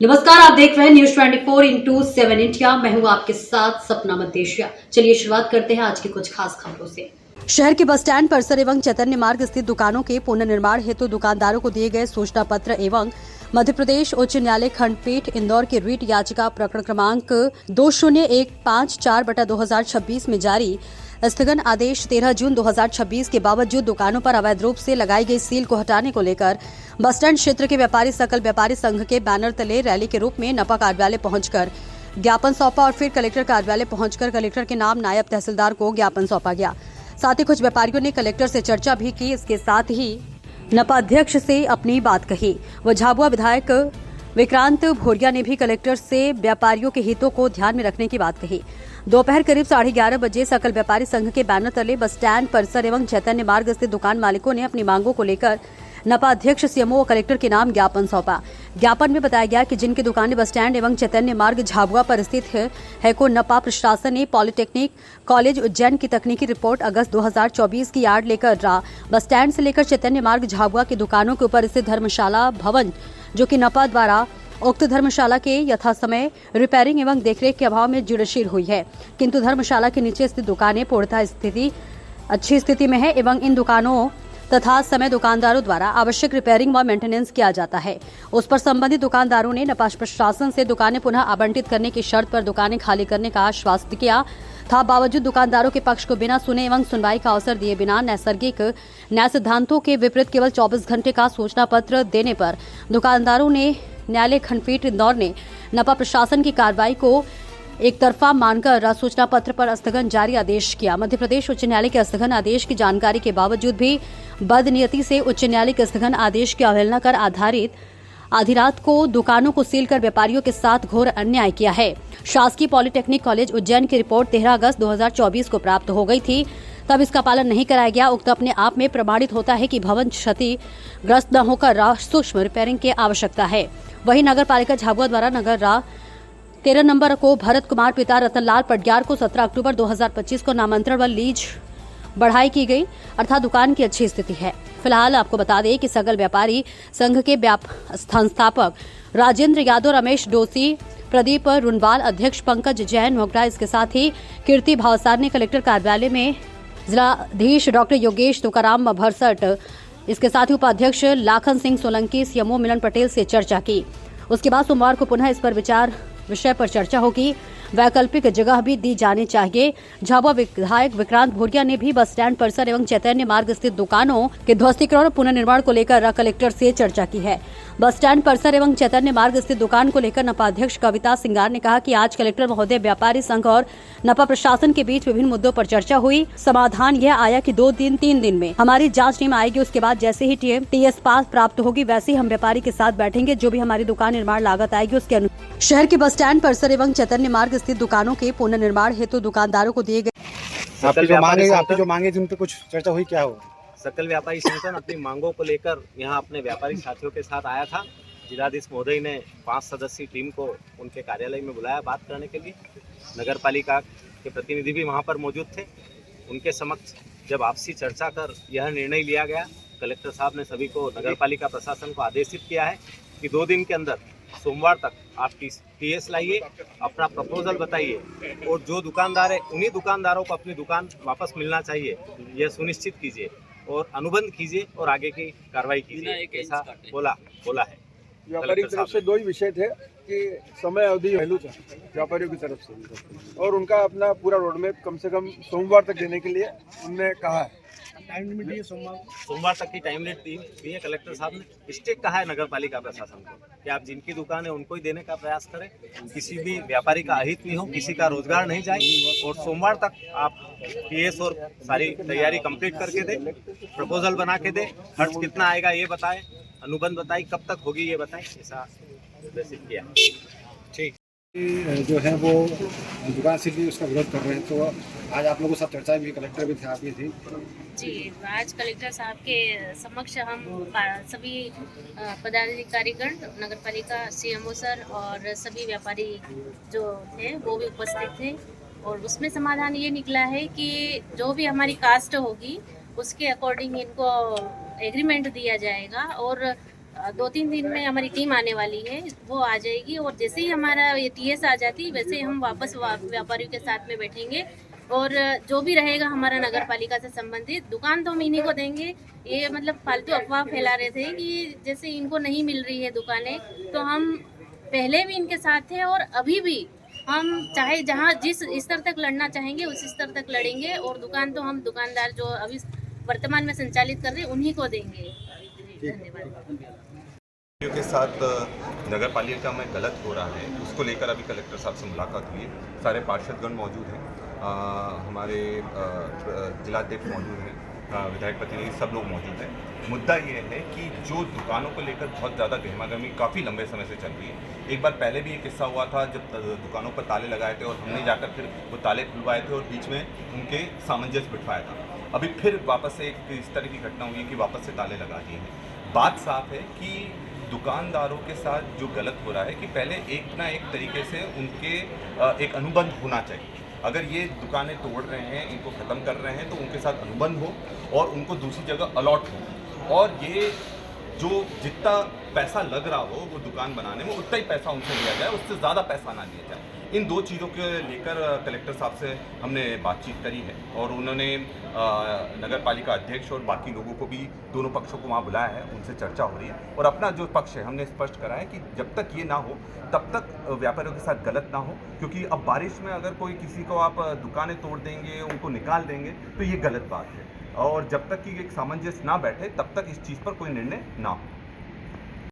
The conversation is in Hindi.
नमस्कार, आप देख रहे हैं न्यूज 24/7 इंडिया। मैं हूं आपके साथ सपना मदेशिया। चलिए शुरुआत करते हैं आज की कुछ खास खबरों से। शहर के बस स्टैंड परिसर एवं चैतन्य मार्ग स्थित दुकानों के पुनर्निर्माण हेतु दुकानदारों को दिए गए सूचना पत्र एवं मध्य प्रदेश उच्च न्यायालय खंडपीठ इंदौर की रीट याचिका प्रकरण क्रमांक 2015/2026 में जारी स्थगन आदेश 13 जून 2026 के बावजूद दुकानों पर अवैध रूप से लगाई गई सील को हटाने को लेकर बस स्टैंड क्षेत्र के व्यापारी सकल व्यापारी संघ के बैनर तले रैली के रूप में नपा कार्यालय पहुंचकर ज्ञापन सौंपा और फिर कलेक्टर कार्यालय पहुंचकर कलेक्टर के नाम नायब तहसीलदार को ज्ञापन सौंपा गया। साथ ही कुछ व्यापारियों ने कलेक्टर से चर्चा भी की। इसके साथ ही नपा अध्यक्ष से अपनी बात कही। वह झाबुआ विधायक विक्रांत भोरिया ने भी कलेक्टर से व्यापारियों के हितों को ध्यान में रखने की बात कही। दोपहर करीब 11:30 बजे सकल व्यापारी संघ के बैनर तले बस स्टैंड परिसर एवं चैतन्य मार्ग स्थित दुकान मालिकों ने अपनी मांगों को लेकर नपा अध्यक्ष सीएमओ व कलेक्टर के नाम ज्ञापन सौंपा। ज्ञापन में बताया गया कि जिनकी दुकानें बस स्टैंड एवं चैतन्य मार्ग झाबुआ पर स्थित है को नपा प्रशासन ने पॉलिटेक्निक कॉलेज उज्जैन की तकनीकी रिपोर्ट अगस्त 2024 की यार्ड लेकर बस स्टैंड से लेकर चैतन्य मार्ग झाबुआ की दुकानों के ऊपर स्थित धर्मशाला भवन जो कि नपा द्वारा उक्त धर्मशाला के यथासमय रिपेयरिंग एवं देखरेख के अभाव में जीर्णशीर्ण हुई है, किंतु धर्मशाला के नीचे स्थित दुकानें पूर्णतः अच्छी स्थिति में है एवं इन दुकानों तथा समय दुकानदारों द्वारा आवश्यक रिपेयरिंग व मेंटेनेंस किया जाता है। उस पर संबंधित दुकानदारों ने नपा प्रशासन से दुकानें पुनः आवंटित करने की शर्त पर दुकानें खाली करने का आश्वासन किया था। बावजूद दुकानदारों के पक्ष को बिना सुने एवं सुनवाई का अवसर दिए बिना नैसर्गिक न्याय सिद्धांतों के विपरीत केवल 24 घंटे का सूचना पत्र देने पर दुकानदारों ने न्यायालय खंडपीठ इंदौर ने नपा प्रशासन की कार्रवाई को एक तरफा मानकर सूचना पत्र पर स्थगन जारी आदेश किया। मध्य प्रदेश उच्च न्यायालय के स्थगन आदेश की जानकारी के बावजूद भी बदनीयती से उच्च न्यायालय के स्थगन आदेश की अवहेलना कर आधी रात को दुकानों को सील कर व्यापारियों के साथ घोर अन्याय किया है। शासकीय पॉलिटेक्निक कॉलेज उज्जैन की रिपोर्ट 13 अगस्त 2024 को प्राप्त हो गई थी, तब इसका पालन नहीं कराया गया। उक्त अपने आप में प्रमाणित होता है कि भवन क्षतिग्रस्त न होकर सूक्ष्म रिपेयरिंग की आवश्यकता है। वहीं नगर पालिका झाबुआ द्वारा नगर 13 नंबर को भरत कुमार पिता रतनलाल पटग्यार को 17 अक्टूबर 2025 को नामांतरण व लीज बढ़ाई की गई, अर्थात दुकान की अच्छी स्थिति है। फिलहाल आपको बता दें कि सकल व्यापारी संघ के संस्थापक राजेंद्र यादव, रमेश डोसी, प्रदीप रुनवाल, अध्यक्ष पंकज जैन मोगरा, इसके साथ ही कीर्ति भावसार ने कलेक्टर कार्यालय में जिलाधीश डॉक्टर योगेश तुकाराम भरसट, इसके साथ ही उपाध्यक्ष लाखन सिंह सोलंकी, सीएमओ मिलन पटेल से चर्चा की। उसके बाद सोमवार को पुनः इस पर विषय पर चर्चा होगी। वैकल्पिक जगह भी दी जानी चाहिए। झाबुआ विधायक विक्रांत भोरिया ने भी बस स्टैंड परिसर एवं चैतन्य मार्ग स्थित दुकानों के ध्वस्तीकरण और पुनर्निर्माण को लेकर कलेक्टर से चर्चा की है। बस स्टैंड परिसर एवं चैतन्य मार्ग स्थित दुकान को लेकर नपा अध्यक्ष कविता सिंगार ने कहा कि आज कलेक्टर महोदय, व्यापारी संघ और नपा प्रशासन के बीच विभिन्न मुद्दों पर चर्चा हुई। समाधान यह आया कि 2-3 दिन में हमारी जांच टीम आएगी। उसके बाद जैसे ही TS पास प्राप्त होगी वैसे ही हम व्यापारी के साथ बैठेंगे। जो भी हमारी दुकान निर्माण लागत आएगी उसके अनुसार शहर के बस स्टैंड परिसर एवं चैतन्य मार्ग स्थित दुकानों के पुनर्निर्माण हेतु दुकानदारों को दिए गए आपकी जो मांगे जिन पे कुछ चर्चा हुई, क्या हो? सकल व्यापारी संगठन अपनी मांगों को लेकर यहाँ अपने व्यापारी साथियों के साथ आया था। जिलाधीश महोदय ने 5 सदस्यीय टीम को उनके कार्यालय में बुलाया बात करने के लिए। नगर पालिका के प्रतिनिधि भी वहाँ पर मौजूद थे। उनके समक्ष जब आपसी चर्चा कर यह निर्णय लिया गया, कलेक्टर साहब ने सभी को, नगर पालिका प्रशासन को आदेशित किया है कि 2 दिन के अंदर सोमवार तक आप TS लाइए, अपना प्रपोजल बताइए और जो दुकानदार है उन्हीं दुकानदारों को अपनी दुकान वापस मिलना चाहिए, यह सुनिश्चित कीजिए और अनुबंध कीजिए और आगे की कार्रवाई कीजिए, ऐसा बोला है। व्यापारी की तरफ से 2 ही विषय थे कि समय अवधि पहलू था व्यापारियों की तरफ से, और उनका अपना पूरा रोडमैप कम से कम सोमवार तक देने के लिए उन्होंने कहा है। टाइम लिमिट दी सोमवार तक की टाइम लिमिट दी है कलेक्टर साहब ने। स्टेट कहा है नगर पालिका प्रशासन को कि आप जिनकी दुकान है उनको ही देने का प्रयास करें, किसी भी व्यापारी का अहित नहीं हो, किसी का रोजगार नहीं जाए, और सोमवार तक आप TS और सारी तैयारी कंप्लीट करके दे, प्रपोजल बना के दे, खर्च कितना आएगा ये बताएं, अनुबंध बताएं, कब तक होगी ये बताएं, ऐसा निर्देशित किया। ठीक जो है वो दुकान से भी उसका विरोध कर रहे हैं, तो आज आप लोगों के साथ चर्चा भी, कलेक्टर भी थे, आप भी थी जी। आज कलेक्टर साहब के समक्ष हम सभी पदाधिकारीगण, नगर पालिका, CMO सर और सभी व्यापारी जो थे वो भी उपस्थित थे, और उसमें समाधान ये निकला है कि जो भी हमारी कास्ट होगी उसके अकॉर्डिंग इनको एग्रीमेंट दिया जाएगा, और 2-3 दिन में हमारी टीम आने वाली है, वो आ जाएगी और जैसे ही हमारा ये टीएस आ जाती वैसे ही हम वापस व्यापारियों के साथ में बैठेंगे और जो भी रहेगा हमारा नगर पालिका से संबंधित दुकान तो हम इन्हीं को देंगे। ये मतलब फालतू अफवाह फैला रहे थे कि जैसे इनको नहीं मिल रही है दुकानें, तो हम पहले भी इनके साथ थे और अभी भी हम चाहे जहाँ जिस स्तर तक लड़ना चाहेंगे उस स्तर तक लड़ेंगे और दुकान तो हम दुकानदार जो अभी वर्तमान में संचालित कर रहे हैं उन्हीं को देंगे। धन्यवाद। के साथ नगर पालिका में गलत हो रहा है उसको लेकर अभी कलेक्टर साहब से मुलाकात हुई है। सारे पार्षदगण मौजूद हैं, हमारे जिलाध्यक्ष मौजूद हैं, विधायक प्रतिनिधि सब लोग मौजूद हैं। मुद्दा ये है कि जो दुकानों को लेकर बहुत ज़्यादा गहमागहमी काफ़ी लंबे समय से चल रही है। एक बार पहले भी एक किस्सा हुआ था जब दुकानों पर ताले लगाए थे और हमने जाकर फिर वो ताले खुलवाए थे और बीच में उनके सामंजस्य बिठवाया था। अभी फिर वापस से एक इस तरह की घटना हुई है कि वापस से ताले लगा दिए हैं। बात साफ है कि दुकानदारों के साथ जो गलत हो रहा है कि पहले एक ना एक तरीके से उनके एक अनुबंध होना चाहिए। अगर ये दुकानें तोड़ रहे हैं, इनको ख़त्म कर रहे हैं तो उनके साथ अनुबंध हो और उनको दूसरी जगह अलॉट हो और ये जो जितना पैसा लग रहा हो वो दुकान बनाने में उतना ही पैसा उनसे लिया जाए, उससे ज़्यादा पैसा ना लिया जाए। इन दो चीज़ों के लेकर कलेक्टर साहब से हमने बातचीत करी है और उन्होंने नगर पालिका अध्यक्ष और बाकी लोगों को भी दोनों पक्षों को वहाँ बुलाया है, उनसे चर्चा हो रही है और अपना जो पक्ष है हमने स्पष्ट करा है कि जब तक ये ना हो तब तक व्यापारियों के साथ गलत ना हो, क्योंकि अब बारिश में अगर कोई किसी को आप दुकानें तोड़ देंगे, उनको निकाल देंगे तो ये गलत बात है और जब तक कि एक सामंजस्य ना बैठे तब तक इस चीज़ पर कोई निर्णय ना हो।